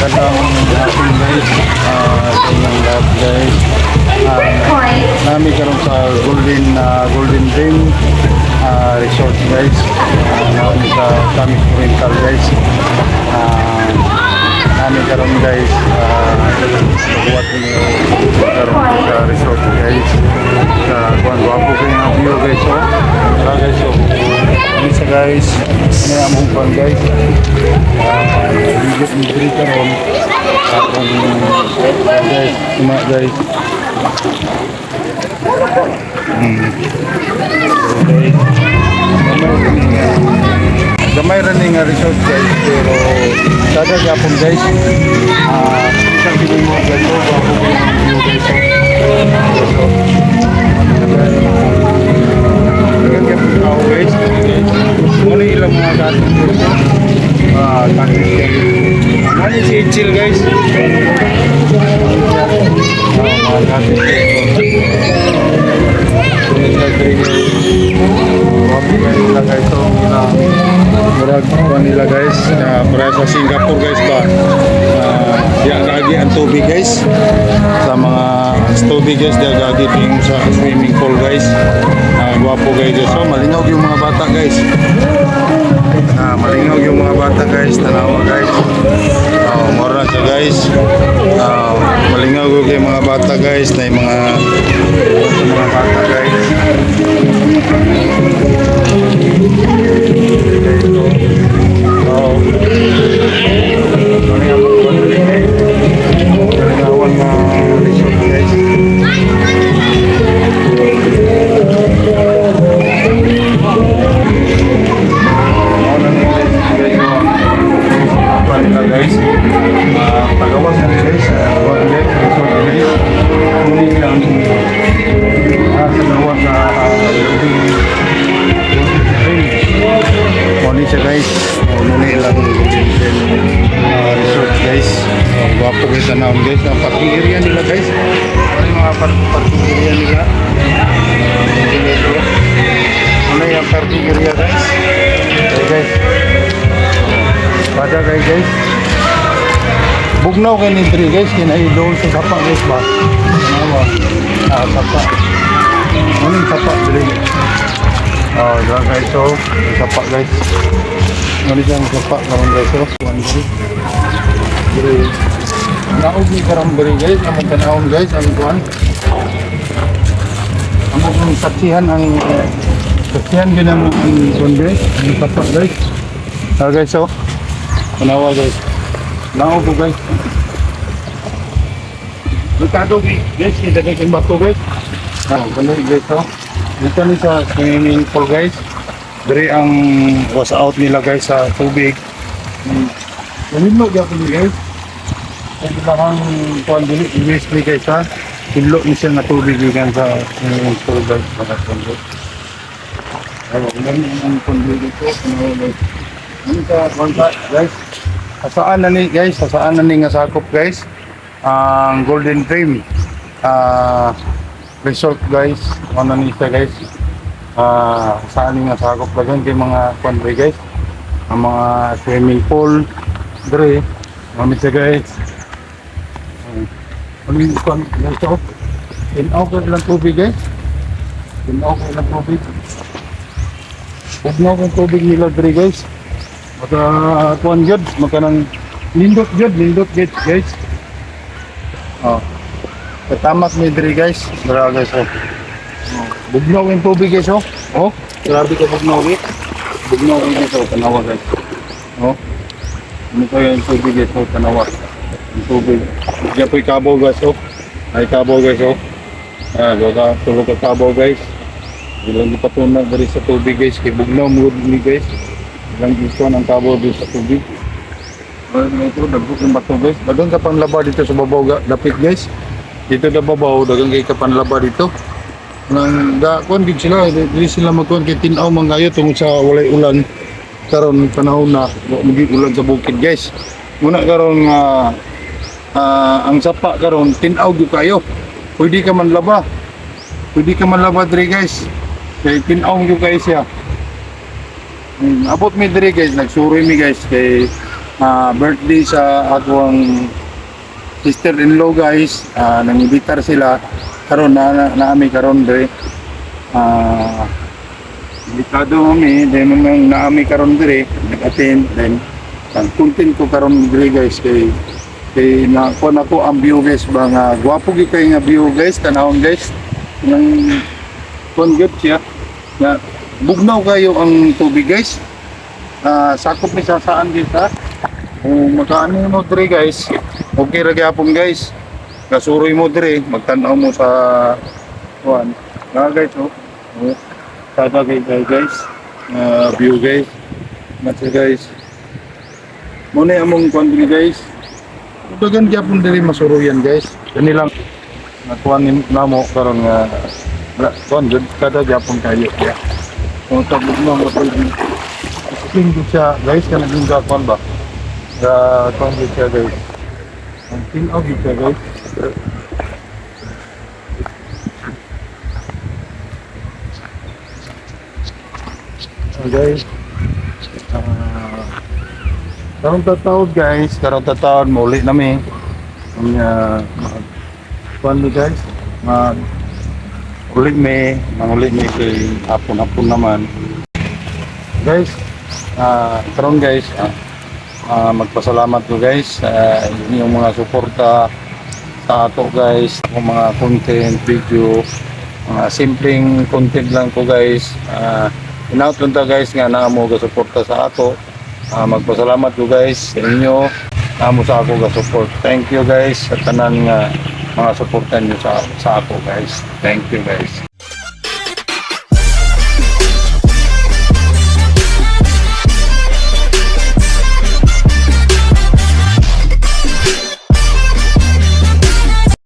Magandang hapon guys. Inyong lahat guys. Nami karon sa Golden Dream Resort guys. Nami sa Summit Oriental guys. Nami karon guys. Buat niyo karon sa resort guys. Kuan guwapo kayo ng view guys. Guys, ini sa guys. Ini among kuan guys. Higit ni karon. Guys, cuma guys. Gamay rin nga resort guys, pero sada gapon guys. Isang piling mo guys, bago kayo ng view guys. Magandang tao guys. Muna ilang mga dating guys. Ano si Ichil guys? Mga dating nila guys, para sa Singapore guys ba, diya lagi ang tubig guys, sa mga tubig guys, diya lagi ting sa swimming pool guys. Guwapo guys, so malinaw yung mga bata guys, malinaw yung mga bata guys, tanawa guys, mora siya guys, malinaw yung mga bata guys, na yung mga bata guys. Siya guys, muli lang resort guys. Guwapo guys na naon guys. Ang parking area nila guys. Ano yung mga parking area nila? Ano yung parking area guys? Okay guys. Pada guys. Bugnaw kayo ni Dri guys. Kinahin doon sa sapa guys ba? Sapa. Ano yung sapa Dri? Diyan guys, so sapa guys. Ano siyang sapa naman guys, so naog ni karambari guys, ang tanawon guys, ang kuhan. Ang saksihan ginamit ang kuhan guys, ang sapa guys. Guys, so tanawa guys, naog po guys. Lutado guys, kita kayo bato guys. Ganun guys, so dito ni sa swimming pool guys. Dari ang wash out nila guys sa tubig. Nanilo gyapon guys. Ang ilang kuan dili USB guys ha. Hilo ni siya na tubig gikan sa swimming pool guys para kundi. Ang kundi dito guys. Ano ka kontak guys? Saan na ni guys? Saan na ni nga sakop guys? Ang Golden Dream Resort guys, ano ni siya guys, saan nga sakop lang kay mga convoy guys, ang mga swimming pool, dre, mga siya guys, ano yung guys ito, tinaw ko lang tubig guys, tinaw ko lang tubig, tinaw ko tubig nila dre guys, kuhan yun, magkanang lindot guys, katamak ni Dre guys. Grabe guys, bugnaw yung tubig guys, grabe ka bugnaw guys. Bugnaw yung guys, tanawa guys. Ano pa yung tubig guys, tanawa. Yung tubig. Diyan po yung kabaw guys, ay kabaw guys, tulog ka kabaw guys. Ilang ipatunan dari sa tubig guys, kay bugnaw mo ni guys. Ilang gusto ng kabaw dito sa tubig. Ito, dagbuk yung bato guys. Doon ka panlaba dito sa babaw dapit guys. Dito na babaw, dagang kay kapanlaba dito. Nang kuan gid sila, dili sila magkuan kay tin-aw mangayo tungod sa walay ulan. Karon panahon na magi ulan sa bukid guys. Muna karon ang sapa karon tin-aw gyud kayo. Pwede ka man laba. Pwede ka man laba diri guys. Kay tin-aw gyud kayo siya. Abot mi diri guys, nagsuri mi guys kay birthday sa akong sister-in-law guys. Nangibitar sila karon naami karon dire. Imbitado kami, then nang naami karon dire, nag-attend, then ang content ko karon dire guys kay nakuha na ko ang view guys ba nga gwapo gi kay nga view guys tanawon guys nang concept siya na bugnaw kayo ang tubig guys. Sakop ni sasaan dito kung makaano mo dire guys, okay ra gyapon guys. Kasuroy mo dire, magtanaw mo sa kuan nga guys. Sada guys view guys match guys muna among kuan dire guys. Dagan gyapon diri masuruyan guys. Kani lang nakuan namo karon nga kuan jud kada gyapon kayo ya. Kung tabog mo nga pwede clean gud siya guys kana din kuan ba. Kuan gud siya guys. Ang clean out gud siya guys. Guys, karong tatawag guys, karong tatawag muli nami kuan mi guys, ulit mi kay hapon naman guys. Karon guys, magpasalamat ko guys sa inyong mga suporta sa ato guys, ng mga content video, mga simpleng content lang ko guys. Inaut ta guys nga naamo ga suporta sa ato. Magpasalamat ko guys sa inyo naamo sa ako ga support. Thank you guys sa tanan nga mga suportan niyo sa ako guys. Thank you guys.